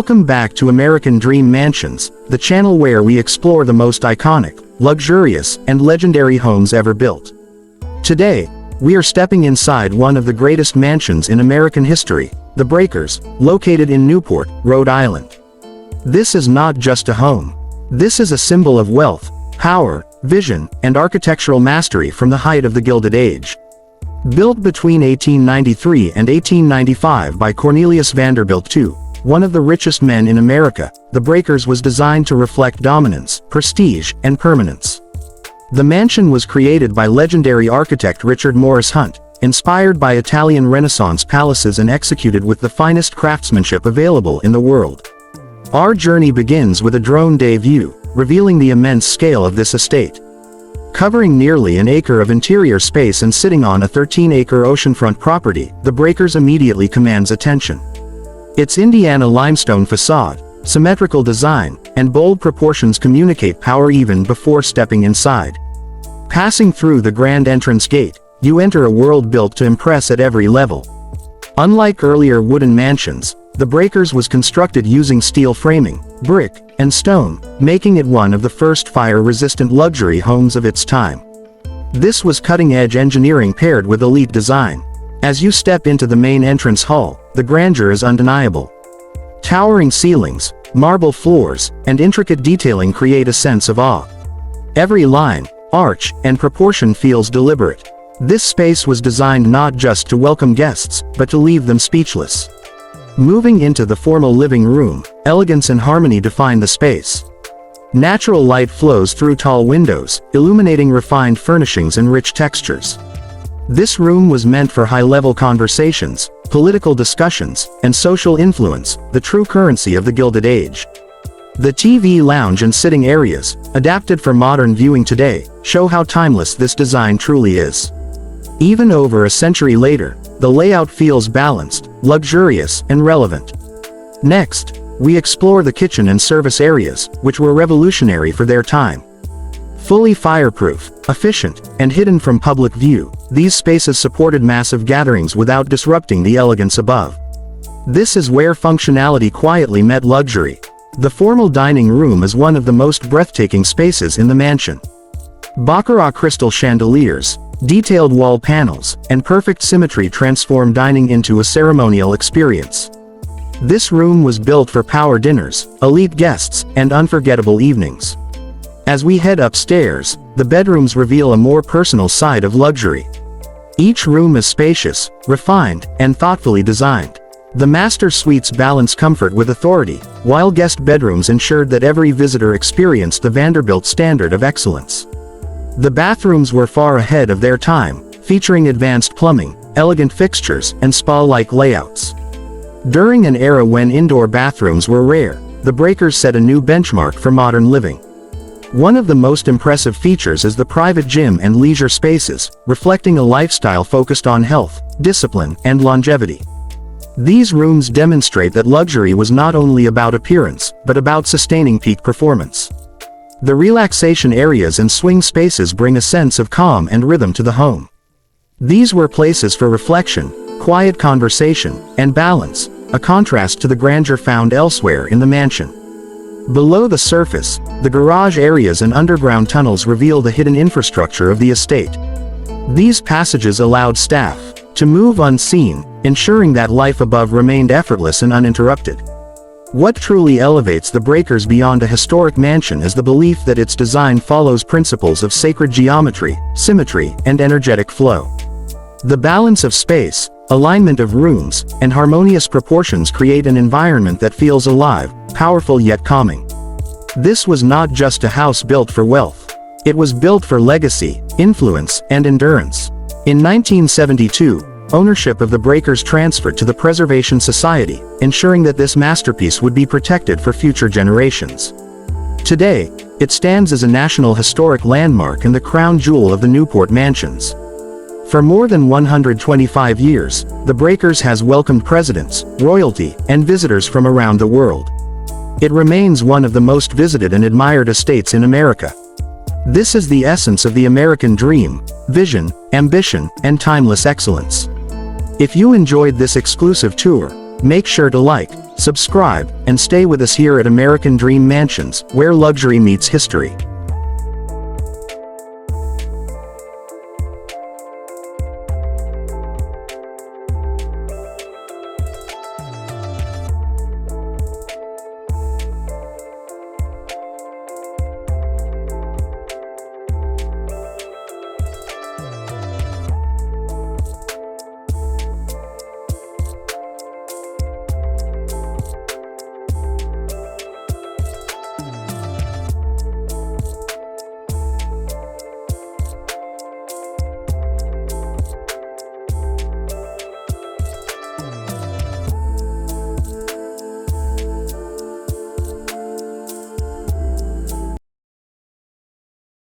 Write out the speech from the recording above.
Welcome back to American Dream Mansions, the channel where we explore the most iconic, luxurious, and legendary homes ever built. Today, we are stepping inside one of the greatest mansions in American history, the Breakers, located in Newport, Rhode Island. This is not just a home. This is a symbol of wealth, power, vision, and architectural mastery from the height of the Gilded Age. Built between 1893 and 1895 by Cornelius Vanderbilt II, one of the richest men in America, the Breakers was designed to reflect dominance, prestige, and permanence. The mansion was created by legendary architect Richard Morris Hunt, inspired by Italian Renaissance palaces and executed with the finest craftsmanship available in the world. Our journey begins with a drone day view, revealing the immense scale of this estate. Covering nearly an acre of interior space and sitting on a 13-acre oceanfront property, the Breakers immediately commands attention. Its Indiana limestone facade, symmetrical design, and bold proportions communicate power even before stepping inside. Passing through the grand entrance gate, you enter a world built to impress at every level. Unlike earlier wooden mansions, the Breakers was constructed using steel framing, brick, and stone, making it one of the first fire-resistant luxury homes of its time. This was cutting-edge engineering paired with elite design. As you step into the main entrance hall, the grandeur is undeniable. Towering ceilings, marble floors, and intricate detailing create a sense of awe. Every line, arch, and proportion feels deliberate. This space was designed not just to welcome guests, but to leave them speechless. Moving into the formal living room, elegance and harmony define the space. Natural light flows through tall windows, illuminating refined furnishings and rich textures. This room was meant for high-level conversations, political discussions, and social influence, the true currency of the Gilded Age. The TV lounge and sitting areas, adapted for modern viewing today, show how timeless this design truly is. Even over a century later, the layout feels balanced, luxurious, and relevant. Next, we explore the kitchen and service areas, which were revolutionary for their time. Fully fireproof, efficient, and hidden from public view, these spaces supported massive gatherings without disrupting the elegance above. This is where functionality quietly met luxury. The formal dining room is one of the most breathtaking spaces in the mansion. Baccarat crystal chandeliers, detailed wall panels, and perfect symmetry transform dining into a ceremonial experience. This room was built for power dinners, elite guests, and unforgettable evenings. As we head upstairs, the bedrooms reveal a more personal side of luxury. Each room is spacious, refined, and thoughtfully designed. The master suites balance comfort with authority, while guest bedrooms ensured that every visitor experienced the Vanderbilt standard of excellence. The bathrooms were far ahead of their time, featuring advanced plumbing, elegant fixtures, and spa-like layouts. During an era when indoor bathrooms were rare, the Breakers set a new benchmark for modern living. One of the most impressive features is the private gym and leisure spaces, reflecting a lifestyle focused on health, discipline, and longevity. These rooms demonstrate that luxury was not only about appearance, but about sustaining peak performance. The relaxation areas and swing spaces bring a sense of calm and rhythm to the home. These were places for reflection, quiet conversation, and balance, a contrast to the grandeur found elsewhere in the mansion. Below the surface, the garage areas and underground tunnels reveal the hidden infrastructure of the estate. These passages allowed staff to move unseen, ensuring that life above remained effortless and uninterrupted. What truly elevates the Breakers beyond a historic mansion is the belief that its design follows principles of sacred geometry, symmetry, and energetic flow. The balance of space, alignment of rooms, and harmonious proportions create an environment that feels alive, powerful yet calming. This was not just a house built for wealth. It was built for legacy, influence, and endurance. In 1972, ownership of the Breakers transferred to the Preservation Society, ensuring that this masterpiece would be protected for future generations. Today, it stands as a National Historic Landmark and the crown jewel of the Newport Mansions. For more than 125 years, the Breakers has welcomed presidents, royalty, and visitors from around the world. It remains one of the most visited and admired estates in America. This is the essence of the American dream: vision, ambition, and timeless excellence. If you enjoyed this exclusive tour, Make sure to like, subscribe, and stay with us here at American Dream Mansions, where luxury meets history.